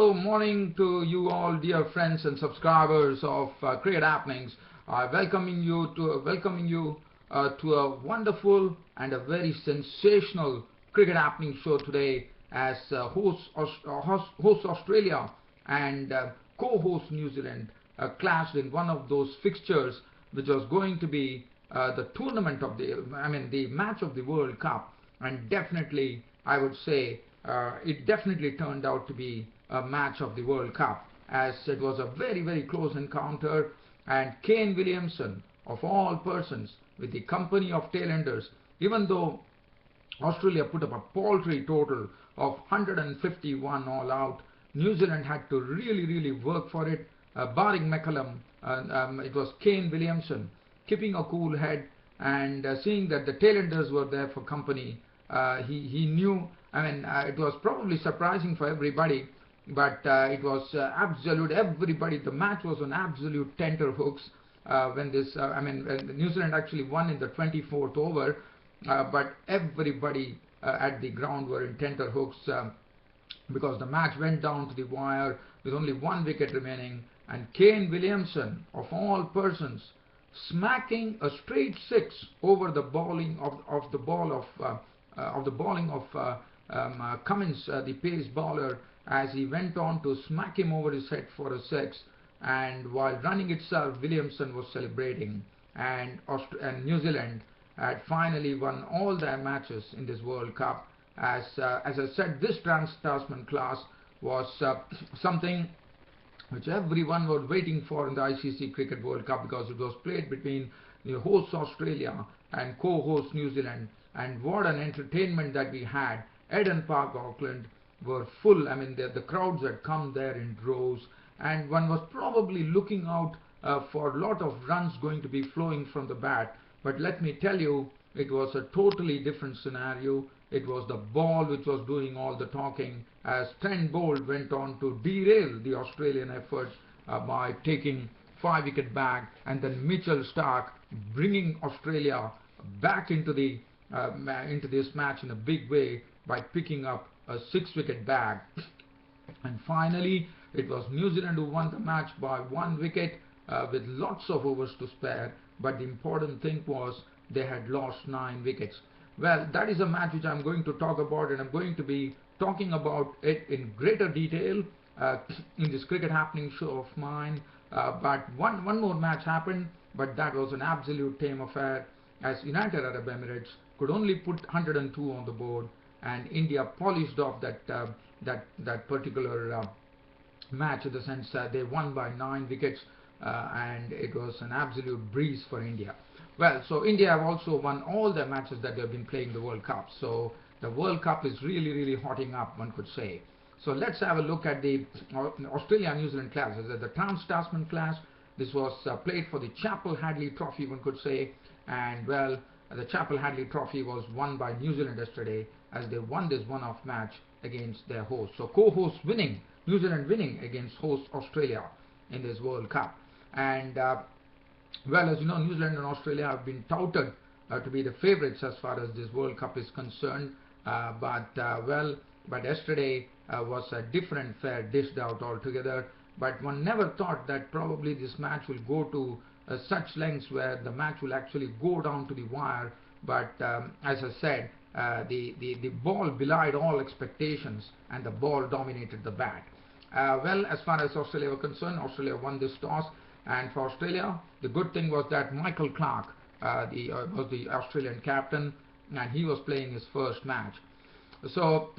Hello, morning to you all, dear friends and subscribers of Cricket Happenings. Welcoming you to a wonderful and a very sensational Cricket Happening show today, as host Australia and co-host New Zealand clashed in one of those fixtures, which was going to be the tournament of the match of the World Cup, and definitely I would say it definitely turned out to be a match of the World Cup, as it was a very, very close encounter, and Kane Williamson, of all persons, with the company of tailenders, even though Australia put up a paltry total of 151 all out, New Zealand had to really work for it, barring McCullum. It was Kane Williamson keeping a cool head and seeing that the tailenders were there for company. He knew, it was probably surprising for everybody, but it was absolute, everybody, the match was on absolute tenterhooks when New Zealand actually won in the 24th over, but everybody at the ground were in tenterhooks because the match went down to the wire with only one wicket remaining, and Kane Williamson, of all persons, smacking a straight six over the bowling of Cummins, the pace bowler, as he went on to smack him over his head for a six. And while running itself, Williamson was celebrating, and New Zealand had finally won all their matches in this World Cup. As I said, this Trans-Tasman class was something which everyone was waiting for in the ICC Cricket World Cup, because it was played between the host Australia and co-host New Zealand, and what an entertainment that we had. Eden Park, Auckland, were full. The crowds had come there in droves, and one was probably looking out for a lot of runs going to be flowing from the bat. But let me tell you, it was a totally different scenario. It was the ball which was doing all the talking, as Trent Boult went on to derail the Australian effort by taking 5-wicket back, and then Mitchell Starc bringing Australia back into this match in a big way by picking up a 6-wicket bag. And finally, it was New Zealand who won the match by 1 wicket with lots of overs to spare, but the important thing was they had lost 9 wickets. Well, that is a match which I'm going to talk about, and I'm going to be talking about it in greater detail in this Cricket Happening show of mine. But one more match happened, but that was an absolute tame affair, as United Arab Emirates could only put 102 on the board, and India polished off that particular match, in the sense that they won by 9 wickets, and it was an absolute breeze for India. Well, so India have also won all their matches that they've been playing the World Cup. So the World Cup is really hotting up, one could say. So let's have a look at the Australia-New Zealand clash. The Trans-Tasman clash. This was played for the Chappell-Hadley Trophy, one could say. And well, the Chappell-Hadley Trophy was won by New Zealand yesterday, as they won this one-off match against their host. So co-host winning, New Zealand winning against host Australia in this World Cup. And well, as you know, New Zealand and Australia have been touted to be the favourites as far as this World Cup is concerned. But yesterday was a different fare dished out altogether. But one never thought that probably this match will go to such lengths where the match will actually go down to the wire. But as I said, the ball belied all expectations, and the ball dominated the bat. Well, as far as Australia were concerned, Australia won this toss. And for Australia, the good thing was that Michael Clarke was the Australian captain, and he was playing his first match. So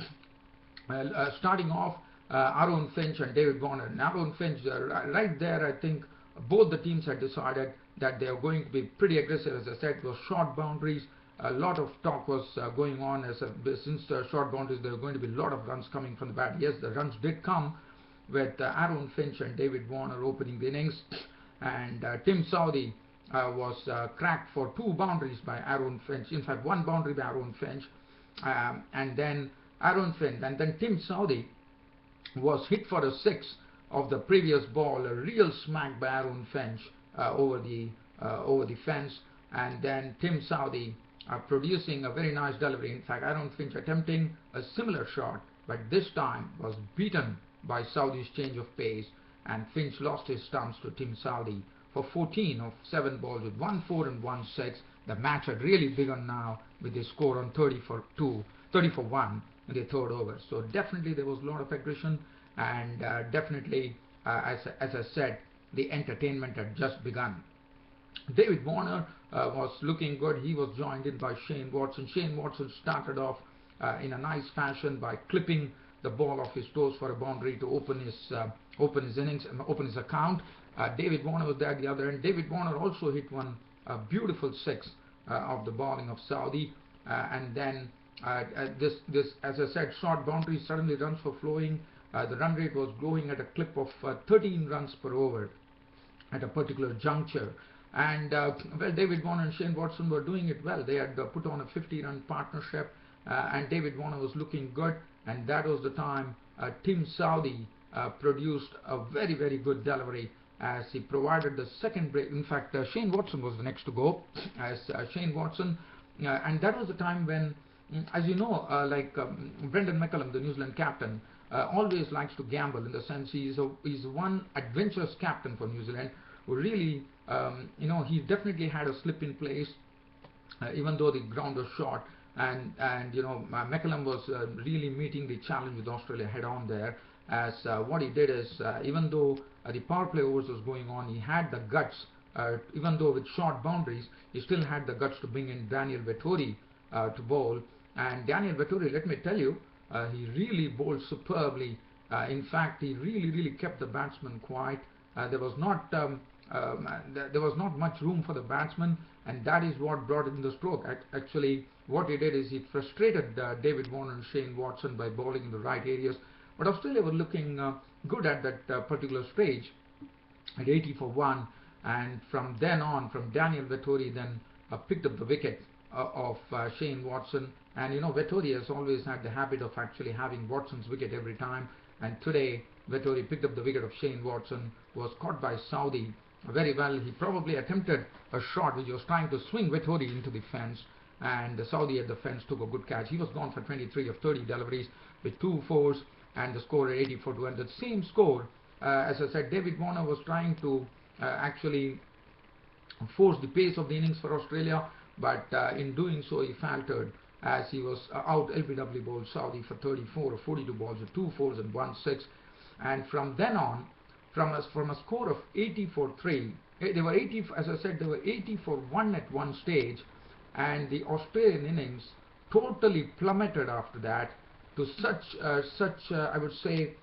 starting off, Aaron Finch and David Warner. And Aaron Finch, right there, I think both the teams had decided that they are going to be pretty aggressive. As I said, it was short boundaries. A lot of talk was going on since the short boundaries. There were going to be a lot of runs coming from the bat. Yes, the runs did come with Aaron Finch and David Warner opening the innings. And Tim Southee was cracked for 2 boundaries by Aaron Finch. In fact, 1 boundary by Aaron Finch, and then Tim Southee was hit for a 6 of the previous ball, a real smack by Aaron Finch over the fence, and then Tim Southee producing a very nice delivery. In fact, Aaron Finch attempting a similar shot, but this time was beaten by Saudi's change of pace, and Finch lost his stumps to Tim Saudi for 14 of 7 balls with 1 4 and 1 6. The match had really begun now with a score on 30 for 1 in the third over. So definitely there was a lot of aggression, and definitely, as I said, the entertainment had just begun. David Warner was looking good. He was joined in by Shane Watson. Shane Watson started off in a nice fashion by clipping the ball off his toes for a boundary to open his innings and open his account. David Warner was there at the other end. David Warner also hit one beautiful six of the bowling of Saudi, and then this, as I said, short boundary, suddenly runs were flowing. The run rate was going at a clip of 13 runs per over at a particular juncture. And well, David Warner and Shane Watson were doing it well. They had put on a 50-run partnership, and David Warner was looking good. And that was the time Tim Saudi produced a very, very good delivery as he provided the second break. In fact, Shane Watson was the next to go as Shane Watson, and that was the time when, as you know, Brendan McCullum, the New Zealand captain, always likes to gamble, in the sense he's one adventurous captain for New Zealand who really, he definitely had a slip in place, even though the ground was short, and McCullum was really meeting the challenge with Australia head on there. As what he did is, even though the power play overs was going on, he had the guts, even though with short boundaries, he still had the guts to bring in Daniel Vettori to bowl. And Daniel Vettori, let me tell you, he really bowled superbly. In fact, he really kept the batsman quiet. There was not much room for the batsman, and that is what brought in the stroke. Actually, what he did is he frustrated David Warner and Shane Watson by bowling in the right areas. But Australia were looking good at that particular stage at 80 for 1, and from then on, from Daniel Vettori then picked up the wicket of Shane Watson. And Vettori has always had the habit of actually having Watson's wicket every time, and today Vettori picked up the wicket of Shane Watson, who was caught by Saudi very well. He probably attempted a shot which was trying to swing Vettori into the fence, and the Saudi at the fence took a good catch. He was gone for 23 of 30 deliveries with 2 fours, and the score at 84 to 1. That same score, as I said, David Warner was trying to actually force the pace of the innings for Australia, but in doing so he faltered as he was out LBW bowled Saudi for 34 or 42 balls with 2 fours and 1 6. And from then on, from a score of 80-3, they were 80, as I said, they were 80-1 at one stage, and the Australian innings totally plummeted after that to such I would say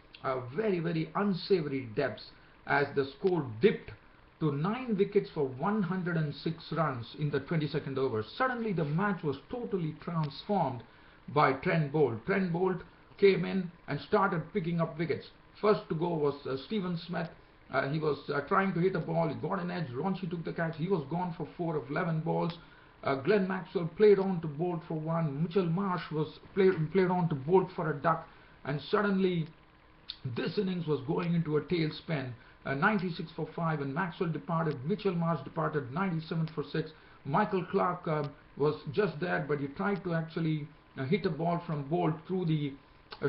very, very unsavory depths, as the score dipped to 9 wickets for 106 runs in the 22nd over. Suddenly the match was totally transformed by Trent Boult. Trent Boult came in and started picking up wickets. First to go was Stephen Smith. He was trying to hit a ball. He got an edge. Raunchy took the catch. He was gone for 4 of 11 balls. Glenn Maxwell played on to Boult for 1. Mitchell Marsh was played on to Boult for a duck. And suddenly this innings was going into a tailspin. 96 for 5, and Maxwell departed. Mitchell Marsh departed 97 for 6. Michael Clarke was just there, but he tried to actually hit a ball from Boult through the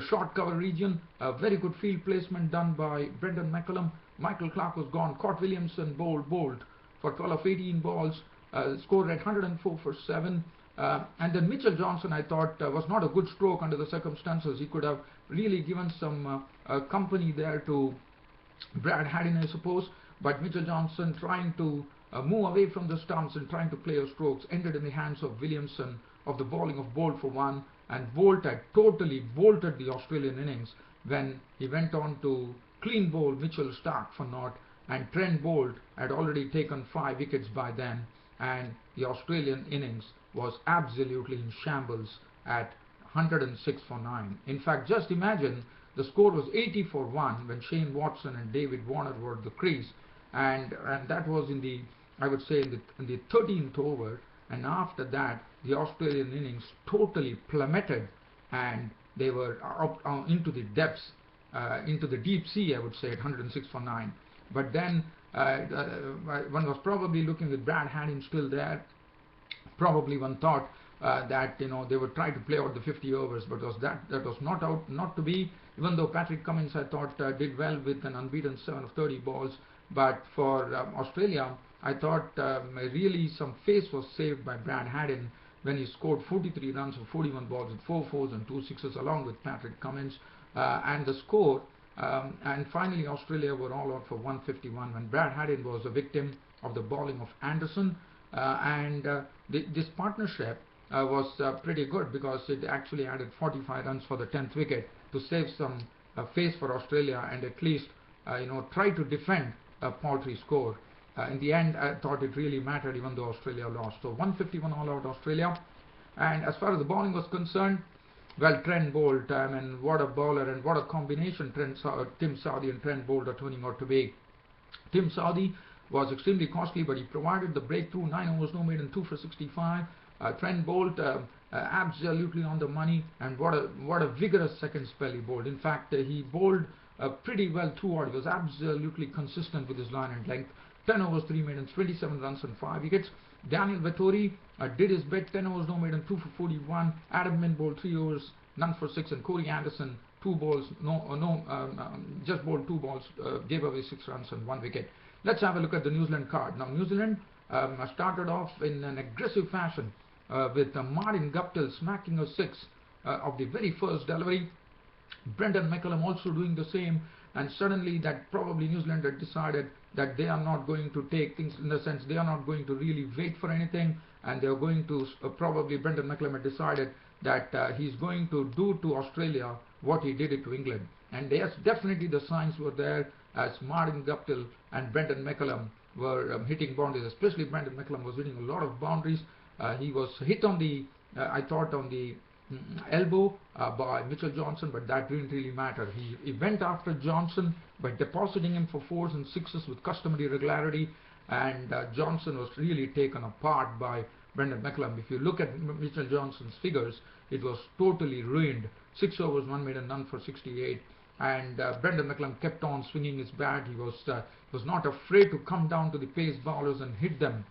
short cover region. A very good field placement done by Brendan McCullum. Michael Clarke was gone. Caught Williamson, Boult for 12 of 18 balls. Scored at 104 for 7. And then Mitchell Johnson, I thought, was not a good stroke under the circumstances. He could have really given some company there to Brad Haddin, I suppose, but Mitchell Johnson, trying to move away from the stumps and trying to clear strokes, ended in the hands of Williamson of the bowling of Boult for 1, and Boult had totally bolted the Australian innings when he went on to clean bowl Mitchell Starc for naught, and Trent Boult had already taken 5 wickets by then, and the Australian innings was absolutely in shambles at 106 for 9. In fact, just imagine, the score was 80-1 when Shane Watson and David Warner were at the crease, and that was in the, I would say, in the 13th over. And after that, the Australian innings totally plummeted, and they were up into the depths, into the deep sea, I would say, at 106 for 9. But then one was probably looking with Brad Haddin still there. Probably one thought that they would try to play out the 50 overs, but that was not to be. Even though Patrick Cummins, I thought, did well with an unbeaten 7 of 30 balls, but for Australia, I thought really some face was saved by Brad Haddin when he scored 43 runs for 41 balls with 4 fours and 2 sixes along with Patrick Cummins, and the score. And finally, Australia were all out for 151 when Brad Haddin was a victim of the bowling of Anderson, and this partnership was pretty good because it actually added 45 runs for the 10th wicket to save some face for Australia and at least try to defend a paltry score. In the end, I thought it really mattered even though Australia lost. So 151 all out Australia. And as far as the bowling was concerned, well, Trent Boult, what a bowler and what a combination Tim Southee and Trent Boult are turning out to be. Tim Southee was extremely costly, but he provided the breakthrough. 9 overs, no maiden, 2 for 65. Trent Boult absolutely on the money, and what a vigorous second spell he bowled. In fact, he bowled pretty well throughout. He was absolutely consistent with his line and length. 10 overs, 3 maidens, 27 runs and 5 wickets. Daniel Vettori did his bit. 10 overs, no maiden, 2 for 41. Adam Min bowled 3 overs, none for 6, and Corey Anderson 2 balls, just bowled 2 balls, gave away 6 runs and 1 wicket. Let's have a look at the New Zealand card. Now, New Zealand started off in an aggressive fashion with Martin Guptill smacking a 6 of the very first delivery. Brendan McCullum also doing the same, and suddenly that probably New Zealand had decided that they are not going to take things, in the sense they are not going to really wait for anything, and they are going to probably Brendan McCullum had decided that he's going to do to Australia what he did it to England. And yes, definitely the signs were there as Martin Guptill and Brendan McCullum were hitting boundaries. Especially Brendan McCullum was hitting a lot of boundaries. He was hit on the, I thought, on the elbow by Mitchell Johnson, but that didn't really matter. He went after Johnson by depositing him for 4s and 6s with customary regularity, and Johnson was really taken apart by Brendan McCullum. If you look at Mitchell Johnson's figures, it was totally ruined. 6 overs, 1 maiden, none for 68. And Brendan McCullum kept on swinging his bat. He was not afraid to come down to the pace bowlers and hit them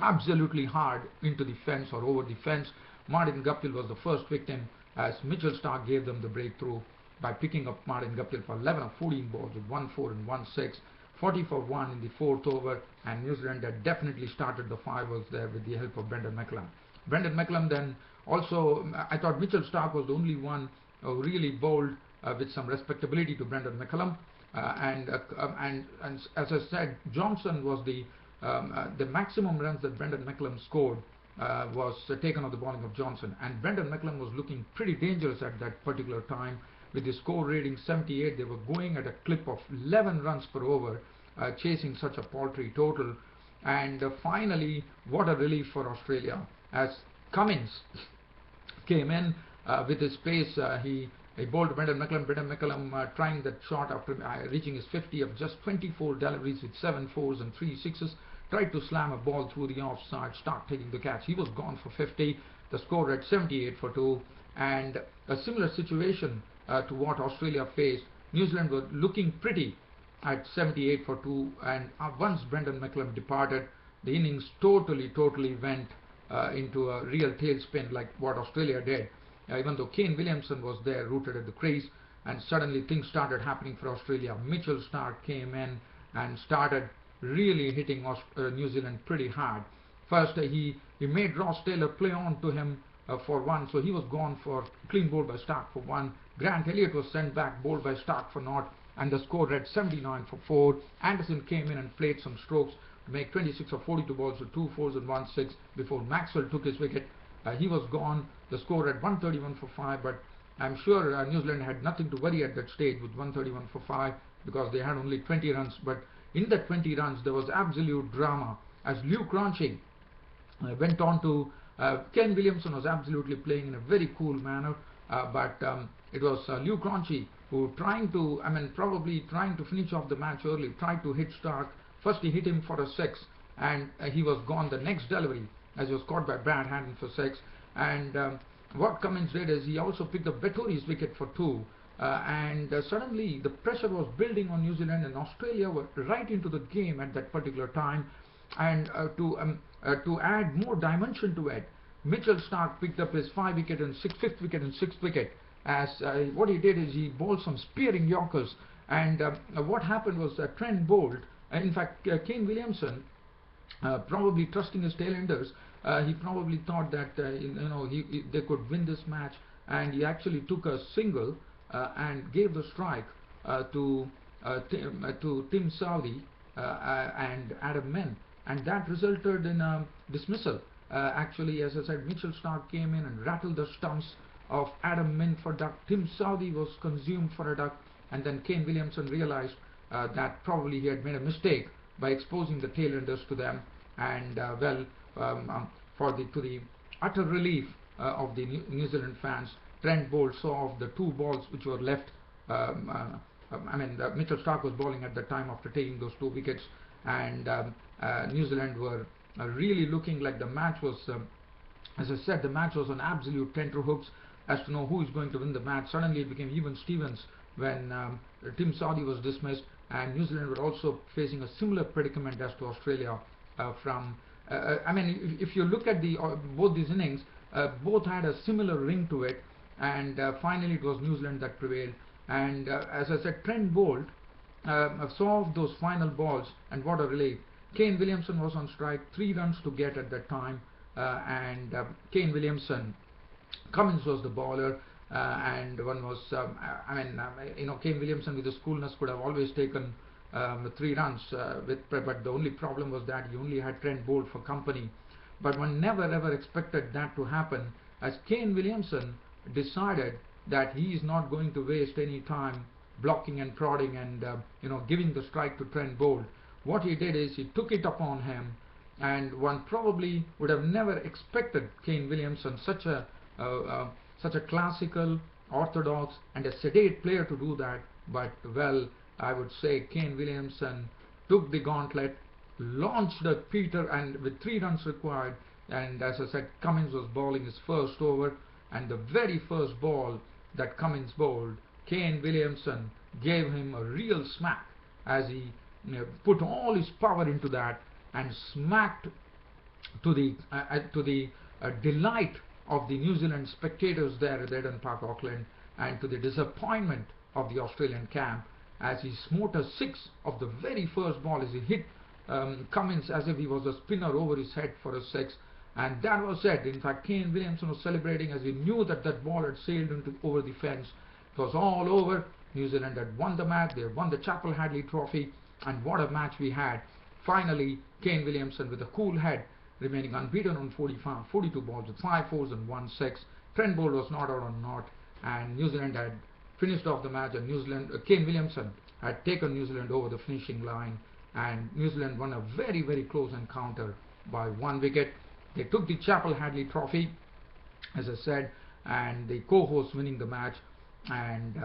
absolutely hard into the fence or over the fence. Martin Guptill was the first victim as Mitchell Starc gave them the breakthrough by picking up Martin Guptill for 11 of 14 balls with 1 4 and 1 6, 40 for 1 in the 4th over, and New Zealand had definitely started the 5 overs there with the help of Brendan McCullum. Brendan McCullum then also, I thought Mitchell Starc was the only one who really bowled with some respectability to Brendan McCullum, and as I said, Johnson was the maximum runs that Brendan McCullum scored was taken on the bowling of Johnson, and Brendan McCullum was looking pretty dangerous at that particular time. With the score rating 78, they were going at a clip of 11 runs per over, chasing such a paltry total. And finally, what a relief for Australia as Cummins came in with his pace. He bowled Brendan McCullum. Brendan McCullum trying that shot after reaching his 50 of just 24 deliveries with 7 4s and 3 6s. Tried to slam a ball through the offside, Starc taking the catch. He was gone for 50. The score at 78 for 2. And a similar situation to what Australia faced. New Zealand were looking pretty at 78 for 2. And once Brendan McCullum departed, the innings totally went into a real tailspin like what Australia did. Even though Kane Williamson was there rooted at the crease, and suddenly things started happening for Australia. Mitchell Starc came in and started really hitting New Zealand pretty hard. First, he made Ross Taylor play on to him for 1, so he was gone for clean bowled by Starc for 1. Grant Elliott was sent back, bowled by Starc for 0, and the score read 79 for 4. Anderson came in and played some strokes to make 26 of 42 balls with 2 4s and 1 6 before Maxwell took his wicket. He was gone. The score read 131 for 5, but I'm sure New Zealand had nothing to worry at that stage with 131 for 5 because they had only 20 runs. But in that 20 runs, there was absolute drama as Luke Ronchi went on to Ken Williamson was absolutely playing in a very cool manner, but it was Luke Ronchi who probably trying to finish off the match early, tried to hit Starc. First he hit him for a 6, and he was gone the next delivery as he was caught by Brad Haddin for 6. And what Cummins did is he also picked up Vettori's wicket for 2. And suddenly the pressure was building on New Zealand, and Australia were right into the game at that particular time. And to add more dimension to it, Mitchell Starc picked up his 5th wicket and 6th wicket. As what he did is he bowled some spearing Yorkers, and what happened was that Trent bowled. In fact, Kane Williamson, probably trusting his tailenders, he probably thought that they could win this match, and he actually took a single and gave the strike to Tim Southee and Adam Min, and that resulted in a dismissal. Actually, as I said, Mitchell Starc came in and rattled the stumps of Adam Min for duck. Tim Southee was consumed for a duck, and then Kane Williamson realized that probably he had made a mistake by exposing the tailenders to them, and to the utter relief of the New Zealand fans, Trent bowled saw off the 2 balls which were left. Mitchell Starc was bowling at the time after taking those 2 wickets, and New Zealand were really looking like the match was, as I said, the match was on absolute tenterhooks as to know who is going to win the match. Suddenly it became even Stevens when Tim Southee was dismissed, and New Zealand were also facing a similar predicament as to Australia. If you look at both these innings, both had a similar ring to it, and finally it was New Zealand that prevailed. And as I said, Trent bowled, saw off those final balls, and what a relief. Kane Williamson was on strike, 3 runs to get at that time, and Kane Williamson, Cummins was the bowler, and one was, Kane Williamson with his coolness could have always taken 3 runs, but the only problem was that he only had Trent bowled for company. But one never ever expected that to happen, as Kane Williamson decided that he is not going to waste any time blocking and prodding and giving the strike to Trent bowled. What he did is he took it upon him, and one probably would have never expected Kane Williamson, such a classical, orthodox and a sedate player, to do that. But well, I would say Kane Williamson took the gauntlet, launched at Peter, and with 3 runs required, and as I said, Cummins was bowling his first over, and the very first ball that Cummins bowled, Kane Williamson gave him a real smack as he put all his power into that and smacked, to the delight of the New Zealand spectators there at Eden Park, Auckland, and to the disappointment of the Australian camp, as he smote a 6 of the very first ball as he hit Cummins as if he was a spinner over his head for a 6, and that was it. In fact, Kane Williamson was celebrating as he knew that that ball had sailed over the fence. It was all over. New Zealand had won the match. They had won the Chappell Hadley Trophy, and what a match we had. Finally, Kane Williamson with a cool head, remaining unbeaten on 42 balls with 5 fours and 1 6. Trent bowled was not out on naught, and New Zealand had finished off the match, and Kane Williamson had taken New Zealand over the finishing line, and New Zealand won a very, very close encounter by 1 wicket. They took the Chappell Hadley Trophy, as I said, and the co-host winning the match. And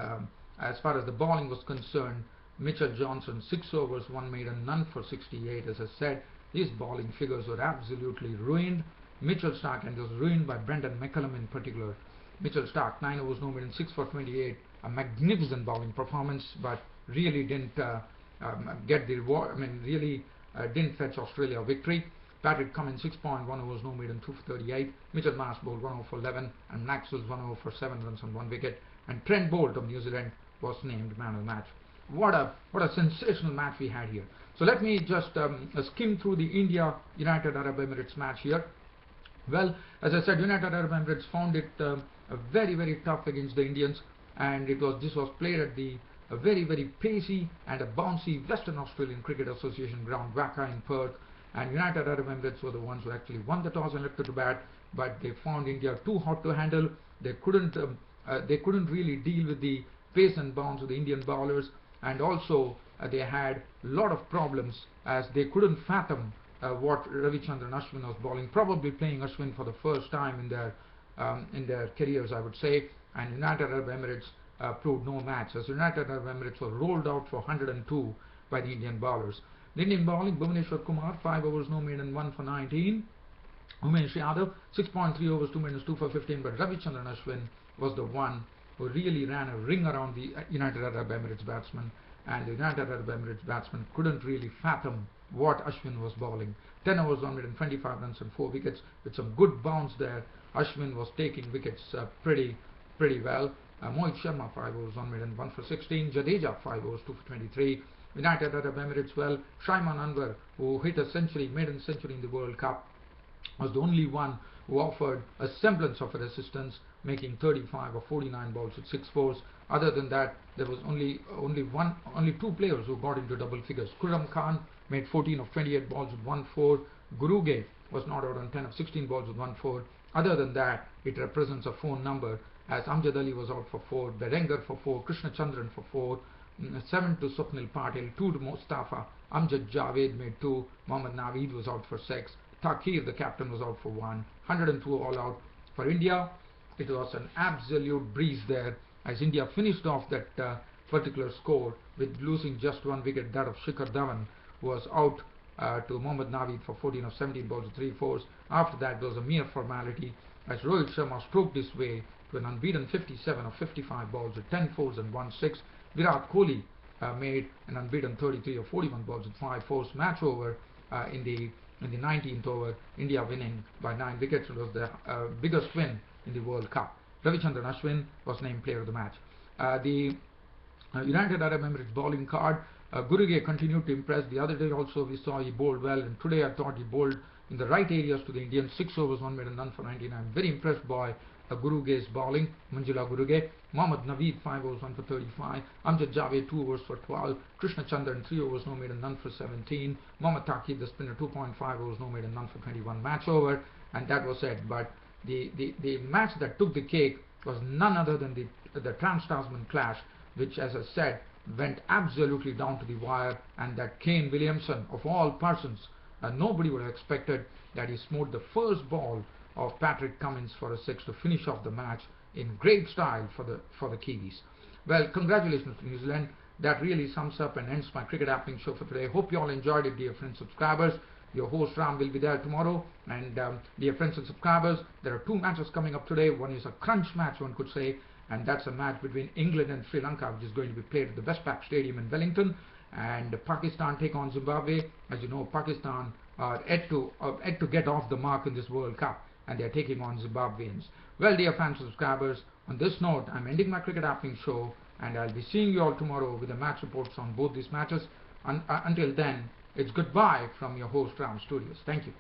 as far as the bowling was concerned, Mitchell Johnson, 6 overs, 1 maiden, none for 68. As I said, his bowling figures were absolutely ruined. Mitchell Starc, and was ruined by Brendan McCullum in particular. Mitchell Starc, 9 overs, no maiden, 6 for 28. A magnificent bowling performance, but really didn't get the reward. Really didn't fetch Australia a victory. Patrick Cummins, 6.1 overs, no maiden, 2 for 38. Mitchell Marsh bowled 1 over for 11, and Maxwell's 1 over for 7 runs on 1 wicket. And Trent Boult of New Zealand was named man of the match. What a sensational match we had here. So let me just skim through the India-United Arab Emirates match here. Well, as I said, United Arab Emirates found it very, very tough against the Indians, and this was played at the very, very pacey and a bouncy Western Australian Cricket Association ground, WACA in Perth. And United Arab Emirates were the ones who actually won the toss and left to bat, but they found India too hot to handle. They couldn't really deal with the pace and bounce of the Indian bowlers, and also they had a lot of problems as they couldn't fathom what Ravichandran Ashwin was bowling, probably playing Ashwin for the first time in their careers, I would say. And United Arab Emirates proved no match, as United Arab Emirates were rolled out for 102 by the Indian bowlers. The Indian bowling, Bhuvaneshwar Kumar, 5 overs, no maiden, 1 for 19. Umesh Yadav, 6.3 overs, 2 maidens, 2 for 15. But Ravichandran Ashwin was the one who really ran a ring around the United Arab Emirates batsman. and the United Arab Emirates batsman couldn't really fathom what Ashwin was bowling. 10 overs, 125 runs and 4 wickets with some good bounce there. Ashwin was taking wickets pretty well. Mohit Sharma 5 overs, 1 for 16. Jadeja 5 overs, 2 for 23. United Arab Emirates, well, Shaiman Anwar, who hit a century, maiden century in the World Cup, was the only one who offered a semblance of a resistance, making 35 or 49 balls with 6 fours. Other than that, there was only two players who got into double figures. Khurram Khan made 14 of 28 balls with 1 4. Guruge was not out on 10 of 16 balls with 1 4. Other than that, it represents a phone number, as Amjad Ali was out for 4, Berengar for 4, Krishna Chandran for 4, 7 to Swapnil Patil, 2 to Mustafa, Amjad Javed made 2, Mohammad Naveed was out for 6, Takir, the captain, was out for 1, 102 all out. For India, it was an absolute breeze there, as India finished off that particular score with losing just 1 wicket, that of Shikhar Dhawan, who was out to Mohammad Naveed for 14 of 17 balls with 3 fours. After that, there was a mere formality, as Rohit Sharma stroked his way to an unbeaten 57 of 55 balls with 10 fours and 1 6. Virat Kohli made an unbeaten 33 of 41 balls with 5 fours. Match over in the 19th over, India winning by 9 wickets. It was the biggest win in the World Cup. Ravichandran Ashwin was named player of the match. The United Arab Emirates bowling card, Guruge continued to impress. The other day also we saw he bowled well, and today I thought he bowled in the right areas to the Indians. 6 overs, 1 made and none for 99. I'm very impressed by Guruge's bowling. Manjula Guruge. Mohammad Naveed 5 overs, 1 for 35. Amjad Javed 2 overs for 12. Krishna Chandran 3 overs, no made and none for 17. Mohammad Takib, the spinner, 2.5 overs, no made and none for 21. Match over, and that was it. But the match that took the cake was none other than the Trans-Tasman clash, which, as I said, went absolutely down to the wire, and that Kane Williamson, of all persons, nobody would have expected that he smote the first ball of Patrick Cummins for a 6 to finish off the match in great style for the Kiwis. Well, congratulations to New Zealand. That really sums up and ends my cricket happening show for today. Hope you all enjoyed it, dear friends subscribers. Your host Ram will be there tomorrow, and dear friends and subscribers, there are 2 matches coming up today. One is a crunch match, one could say, and that's a match between England and Sri Lanka, which is going to be played at the Westpac Stadium in Wellington. And Pakistan take on Zimbabwe. As you know, Pakistan are yet to get off the mark in this World Cup, and they are taking on Zimbabweans. Well, dear fans and subscribers, on this note, I'm ending my cricket happening show, and I'll be seeing you all tomorrow with the match reports on both these matches. Until then, it's goodbye from your host Ram Studios. Thank you.